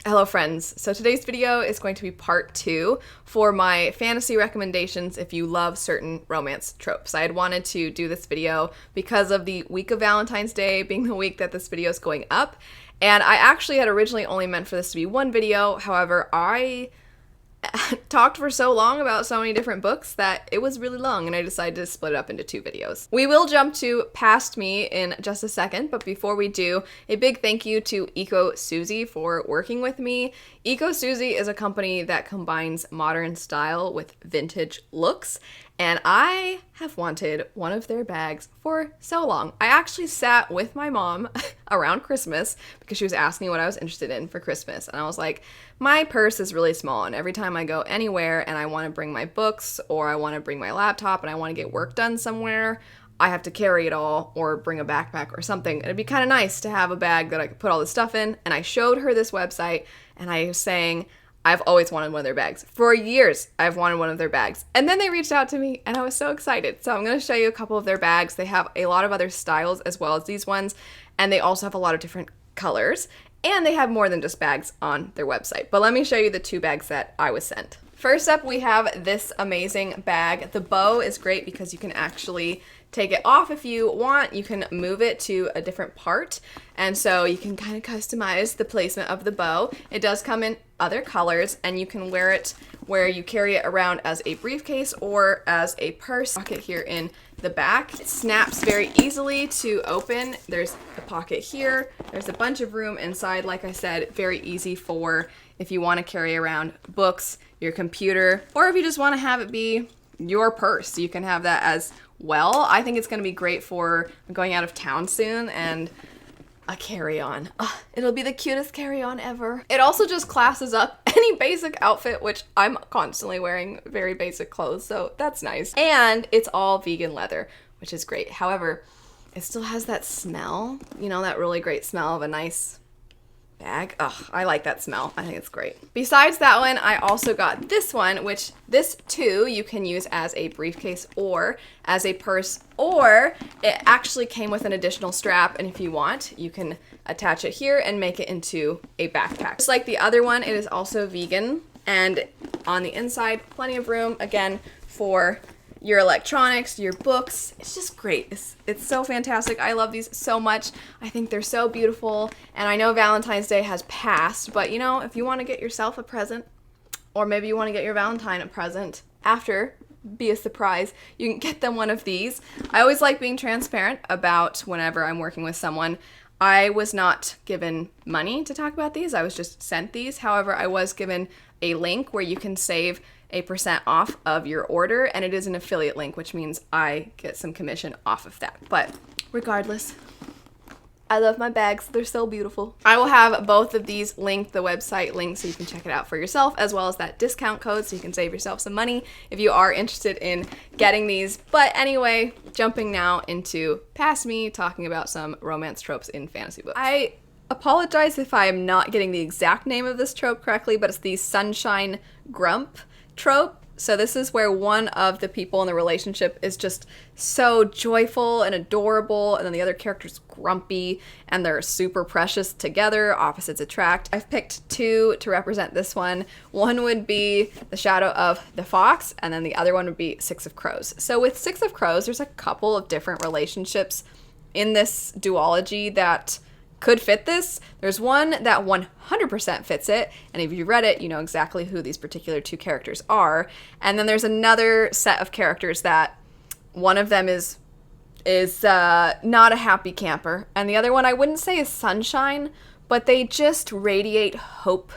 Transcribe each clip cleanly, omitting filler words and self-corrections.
Hello friends, so today's video is going to be part 2 for my fantasy recommendations if you love certain romance tropes. I had wanted to do this video because of the week of Valentine's Day being the week that this video is going up, and I actually had originally only meant for this to be one video. However, I talked for so long about so many different books that it was really long, and I decided to split it up into 2 videos. We will jump to Past Me in just a second, but before we do, a big thank you to Eco Susie for working with me. Eco Susie is a company that combines modern style with vintage looks, and I have wanted one of their bags for so long. I actually sat with my mom around Christmas because she was asking what I was interested in for Christmas, and I was like, my purse is really small, and every time I go anywhere and I want to bring my books or I want to bring my laptop and I want to get work done somewhere, I have to carry it all or bring a backpack or something. It'd be kind of nice to have a bag that I could put all this stuff in. And I showed her this website and I was saying, I've always wanted one of their bags. For years, I've wanted one of their bags. And then they reached out to me and I was so excited. So I'm going to show you a couple of their bags. They have a lot of other styles as well as these ones. And they also have a lot of different colors. And they have more than just bags on their website. But let me show you the 2 bags that I was sent. First up, we have this amazing bag. The bow is great because you can actually take it off if you want. You can move it to a different part, and so you can kind of customize the placement of the bow. It does come in other colors, and you can wear it where you carry it around as a briefcase or as a purse. Pocket here in the back. It snaps very easily to open. There's a pocket here. There's a bunch of room inside. Like I said, very easy for if you want to carry around books, your computer, or if you just want to have it be your purse, you can have that as well. I think it's going to be great for going out of town soon and a carry-on. It'll be the cutest carry-on ever. It also just classes up any basic outfit, which I'm constantly wearing very basic clothes, so that's nice. And it's all vegan leather, which is great. However, it still has that smell, you know, that really great smell of a nice bag. Ugh, I like that smell. I think it's great. Besides that one, I also got this one, which this too you can use as a briefcase or as a purse, or it actually came with an additional strap, and if you want, you can attach it here and make it into a backpack. Just like the other one, it is also vegan, and on the inside, plenty of room, again, for your electronics, your books. It's just great. It's so fantastic. I love these so much. I think they're so beautiful. And I know Valentine's Day has passed, but you know, if you want to get yourself a present, or maybe you want to get your Valentine a present after, be a surprise, you can get them one of these. I always like being transparent about whenever I'm working with someone. I was not given money to talk about these. I was just sent these. However, I was given a link where you can save a % off of your order, and it is an affiliate link, which means I get some commission off of that. But regardless, I love my bags. They're so beautiful. I will have both of these linked, the website link, so you can check it out for yourself, as well as that discount code so you can save yourself some money if you are interested in getting these. But anyway, jumping now into Past Me, talking about some romance tropes in fantasy books. I apologize if I am not getting the exact name of this trope correctly, but it's the Sunshine Grump trope. So this is where one of the people in the relationship is just so joyful and adorable, and then the other character's grumpy, and they're super precious together. Opposites attract. I've picked 2 to represent this one. One would be the Shadow of the Fox, and then the other one would be 6 of Crows. So with 6 of Crows, there's a couple of different relationships in this duology that could fit this. There's one that 100% fits it, and if you read it, you know exactly who these particular 2 characters are. And then there's another set of characters that one of them is not a happy camper, and the other one I wouldn't say is sunshine, but they just radiate hope,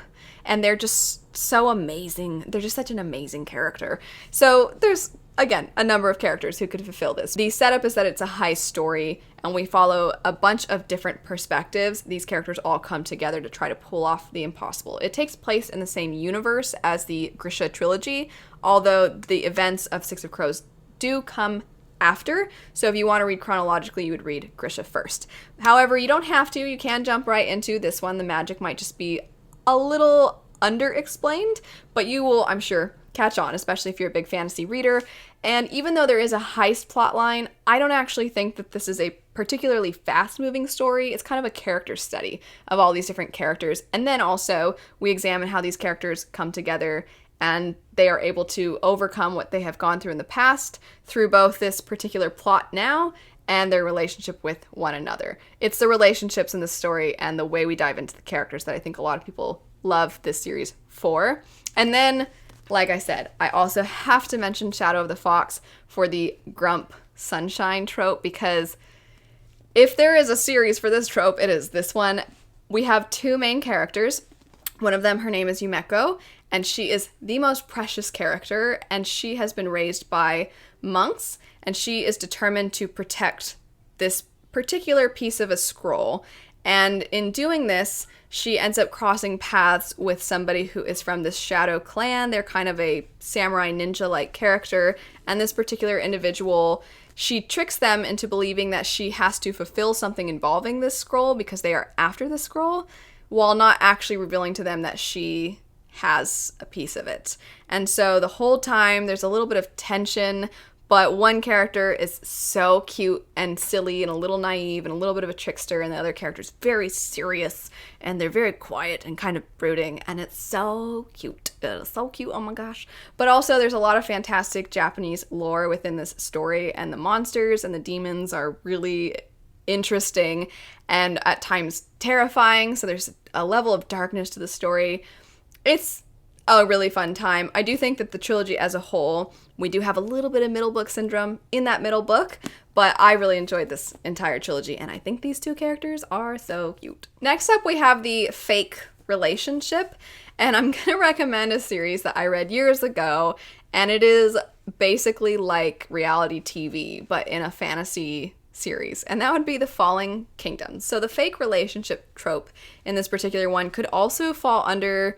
and they're just so amazing. They're just such an amazing character. So there's, again, a number of characters who could fulfill this. The setup is that it's a heist story, and we follow a bunch of different perspectives. These characters all come together to try to pull off the impossible. It takes place in the same universe as the Grisha trilogy, although the events of 6 of Crows do come after. So if you want to read chronologically, you would read Grisha first. However, you don't have to. You can jump right into this one. The magic might just be a little underexplained, but you will, I'm sure, catch on, especially if you're a big fantasy reader. And even though there is a heist plot line, I don't actually think that this is a particularly fast-moving story. It's kind of a character study of all these different characters. And then also we examine how these characters come together and they are able to overcome what they have gone through in the past through both this particular plot now and their relationship with one another. It's the relationships in the story and the way we dive into the characters that I think a lot of people love this series for. And then, like I said, I also have to mention Shadow of the Fox for the Grump sunshine trope, because if there is a series for this trope, it is this one. We have two main characters. One of them, her name is Yumeko, and she is the most precious character, and she has been raised by monks, and she is determined to protect this particular piece of a scroll. And in doing this, she ends up crossing paths with somebody who is from this shadow clan. They're kind of a samurai ninja-like character, and this particular individual, she tricks them into believing that she has to fulfill something involving this scroll because they are after the scroll, while not actually revealing to them that she has a piece of it. And so the whole time there's a little bit of tension, but one character is so cute and silly and a little naive and a little bit of a trickster, and the other character is very serious and they're very quiet and kind of brooding, and it's so cute. It's so cute, oh my gosh. But also there's a lot of fantastic Japanese lore within this story, and the monsters and the demons are really interesting and at times terrifying, so there's a level of darkness to the story. It's a really fun time. I do think that the trilogy as a whole, we do have a little bit of middle book syndrome in that middle book, but I really enjoyed this entire trilogy, and I think these two characters are so cute. Next up, we have the fake relationship, and I'm gonna recommend a series that I read years ago, and it is basically like reality TV, but in a fantasy series, and that would be The Falling Kingdoms. So the fake relationship trope in this particular one could also fall under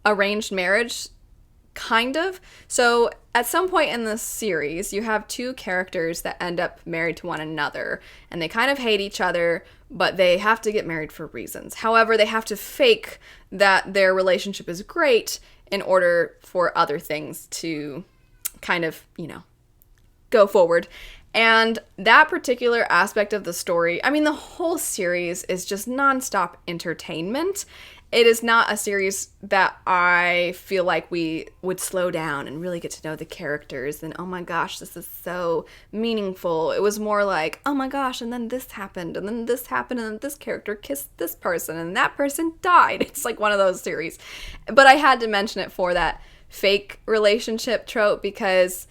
arranged marriage, kind of. So at some point in this series, you have two characters that end up married to one another, and they kind of hate each other, but they have to get married for reasons. However, they have to fake that their relationship is great in order for other things to kind of, go forward. And that particular aspect of the story, I mean, the whole series is just nonstop entertainment. It is not a series that I feel like we would slow down and really get to know the characters and, oh my gosh, this is so meaningful. It was more like, oh my gosh, and then this happened, and then this happened, and then this character kissed this person, and that person died. It's like one of those series. But I had to mention it for that fake relationship trope because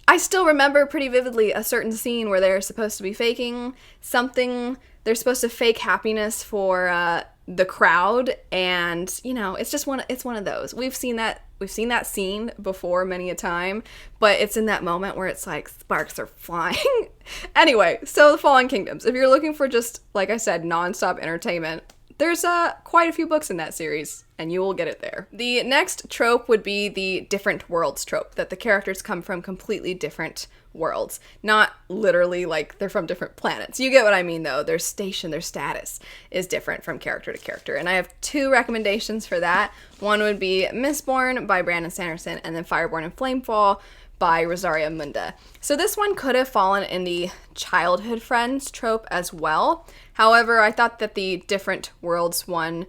I still remember pretty vividly a certain scene where they're supposed to be faking something. They're supposed to fake happiness for the crowd, and it's one of those. We've seen that scene before many a time, but it's in that moment where it's like sparks are flying. Anyway, so The Fallen Kingdoms. If you're looking for just, like I said, nonstop entertainment, there's quite a few books in that series, and you will get it there. The next trope would be the different worlds trope, that the characters come from completely different worlds. Not literally like they're from different planets. You get what I mean, though. Their station, their status is different from character to character. And I have two recommendations for that. One would be Mistborn by Brandon Sanderson, and then Fireborn and Flamefall by Rosaria Munda. So this one could have fallen in the childhood friends trope as well. However, I thought that the different worlds one,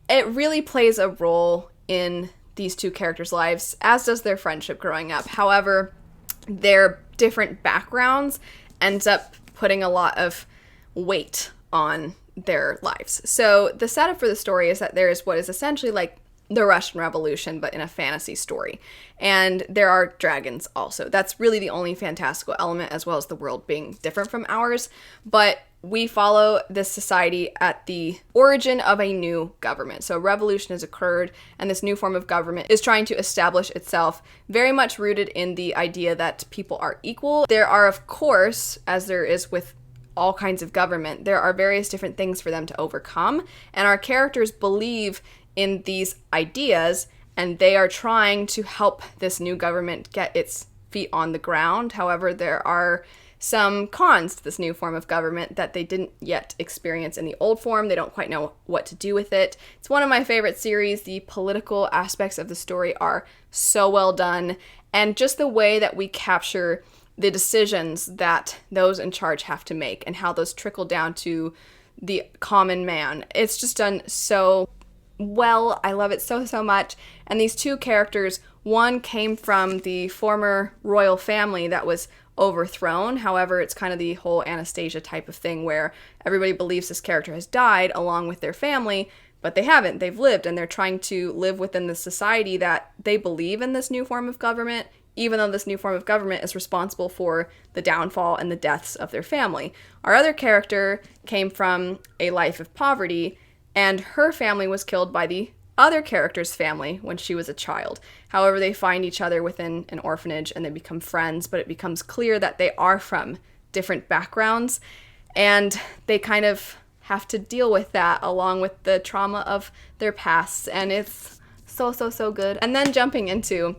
it really plays a role in these two characters' lives, as does their friendship growing up. However, their different backgrounds ends up putting a lot of weight on their lives. So the setup for the story is that there is what is essentially like the Russian Revolution, but in a fantasy story. And there are dragons also. That's really the only fantastical element, as well as the world being different from ours. But we follow this society at the origin of a new government. So a revolution has occurred, and this new form of government is trying to establish itself, very much rooted in the idea that people are equal. There are, of course, as there is with all kinds of government, there are various different things for them to overcome, and our characters believe in these ideas, and they are trying to help this new government get its feet on the ground. However, there are some cons to this new form of government that they didn't yet experience in the old form. They don't quite know what to do with it. It's one of my favorite series. The political aspects of the story are so well done, and just the way that we capture the decisions that those in charge have to make and how those trickle down to the common man. It's just done so well. I love it so, so much. And these two characters, one came from the former royal family that was overthrown. However, it's kind of the whole Anastasia type of thing where everybody believes this character has died along with their family, but they haven't. They've lived, and they're trying to live within the society that they believe in this new form of government, even though this new form of government is responsible for the downfall and the deaths of their family. Our other character came from a life of poverty, and her family was killed by the other character's family when she was a child. However, they find each other within an orphanage and they become friends, but it becomes clear that they are from different backgrounds, and they kind of have to deal with that along with the trauma of their pasts, and it's so, so, so good. And then jumping into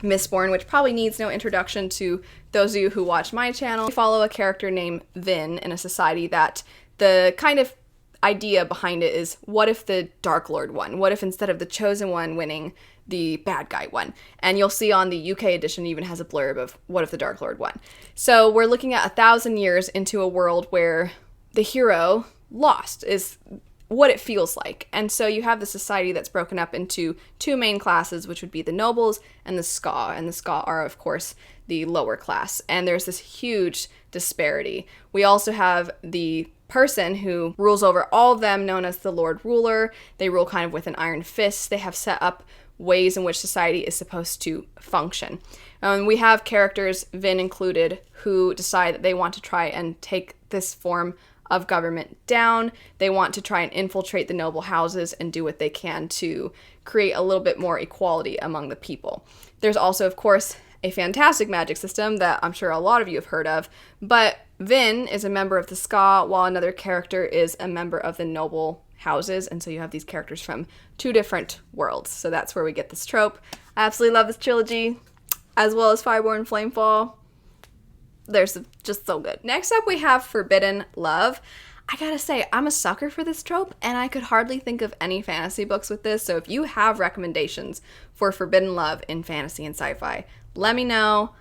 Mistborn, which probably needs no introduction to those of you who watch my channel. We follow a character named Vin in a society that the kind of idea behind it is, what if the Dark Lord won? What if instead of the Chosen One winning, the bad guy won? And you'll see on the UK edition even has a blurb of what if the Dark Lord won. So we're looking at 1,000 years into a world where the hero lost is what it feels like. And so you have the society that's broken up into two main classes, which would be the nobles and the Ska. And the Ska are, of course, the lower class. And there's this huge disparity. We also have the person who rules over all of them, known as the Lord Ruler. They rule kind of with an iron fist. They have set up ways in which society is supposed to function. We have characters, Vin included, who decide that they want to try and take this form of government down. They want to try and infiltrate the noble houses and do what they can to create a little bit more equality among the people. There's also, of course, a fantastic magic system that I'm sure a lot of you have heard of, but Vin is a member of the Ska, while another character is a member of the noble houses, and so you have these characters from two different worlds. So that's where we get this trope. I absolutely love this trilogy, as well as Fireborn and Flamefall. They're just so good. Next up, we have Forbidden Love. I gotta say, I'm a sucker for this trope, and I could hardly think of any fantasy books with this, so if you have recommendations for Forbidden Love in fantasy and sci-fi, let me know.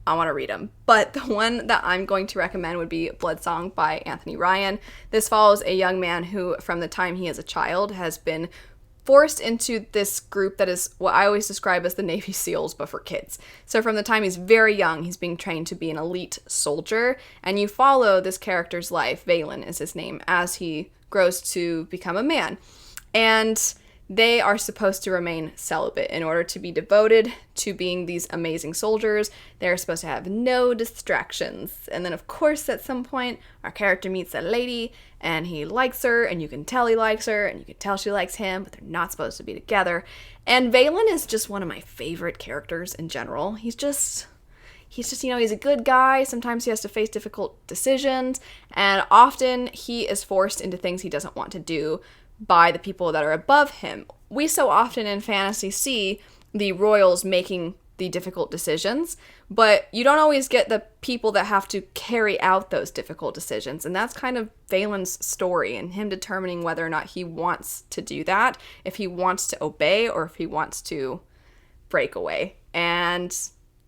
I want to read them. But the one that I'm going to recommend would be Bloodsong by Anthony Ryan. This follows a young man who, from the time he is a child, has been forced into this group that is what I always describe as the Navy SEALs, but for kids. So from the time he's very young, he's being trained to be an elite soldier, and you follow this character's life, Valen is his name, as he grows to become a man. And they are supposed to remain celibate in order to be devoted to being these amazing soldiers. They're supposed to have no distractions. And then, of course, at some point, our character meets a lady, and he likes her, and you can tell he likes her, and you can tell she likes him, but they're not supposed to be together. And Valen is just one of my favorite characters in general. He's just, he's a good guy. Sometimes he has to face difficult decisions, and often he is forced into things he doesn't want to do by the people that are above him. We so often in fantasy see the royals making the difficult decisions, but you don't always get the people that have to carry out those difficult decisions. And that's kind of Valen's story, and him determining whether or not he wants to do that, if he wants to obey or if he wants to break away. And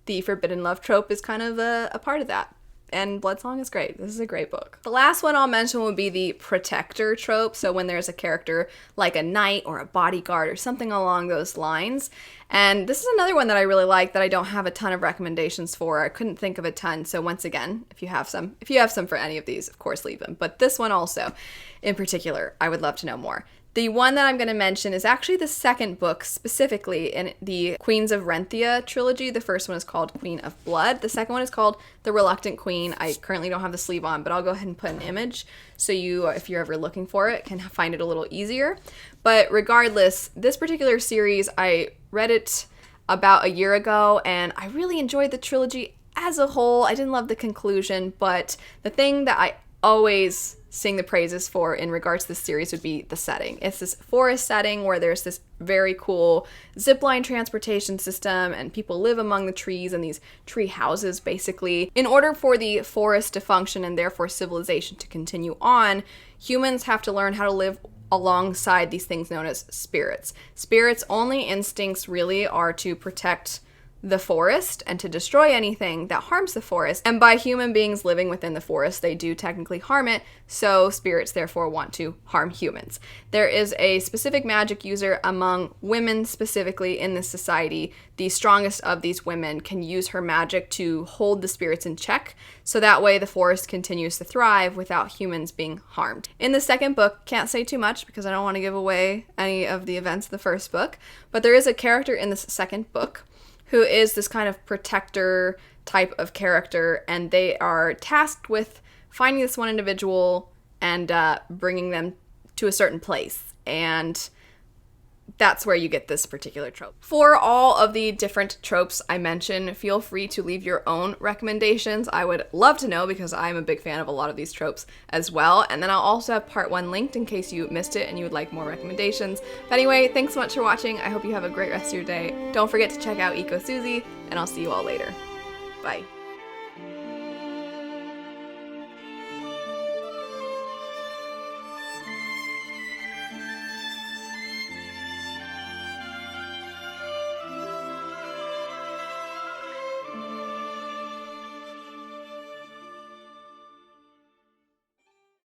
the Forbidden Love trope is kind of a part of that. And Bloodsong is great. This is a great book. The last one I'll mention would be the protector trope. So when there's a character like a knight or a bodyguard or something along those lines. And this is another one that I really like that I don't have a ton of recommendations for. I couldn't think of a ton. So once again, if you have some for any of these, of course, leave them. But this one also, in particular, I would love to know more. The one that I'm going to mention is actually the second book specifically in the Queens of Renthia trilogy. The first one is called Queen of Blood. The second one is called The Reluctant Queen. I currently don't have the sleeve on, but I'll go ahead and put an image so you, if you're ever looking for it, can find it a little easier. But regardless, this particular series, I read it about a year ago, and I really enjoyed the trilogy as a whole. I didn't love the conclusion, but the thing that I always sing the praises for in regards to this series would be the setting. It's this forest setting where there's this very cool zipline transportation system, and people live among the trees in these tree houses, basically. In order for the forest to function and therefore civilization to continue on, humans have to learn how to live alongside these things known as spirits. Spirits' only instincts really are to protect the forest and to destroy anything that harms the forest. And by human beings living within the forest, they do technically harm it, so spirits therefore want to harm humans. There is a specific magic user among women specifically in this society. The strongest of these women can use her magic to hold the spirits in check, so that way the forest continues to thrive without humans being harmed. In the second book, can't say too much because I don't want to give away any of the events of the first book, but there is a character in this second book who is this kind of protector type of character, and they are tasked with finding this one individual and bringing them to a certain place, and that's where you get this particular trope. For all of the different tropes I mentioned, feel free to leave your own recommendations. I would love to know because I'm a big fan of a lot of these tropes as well. And then I'll also have part 1 linked in case you missed it and you would like more recommendations. But anyway, thanks so much for watching. I hope you have a great rest of your day. Don't forget to check out Eco Susie, and I'll see you all later. Bye.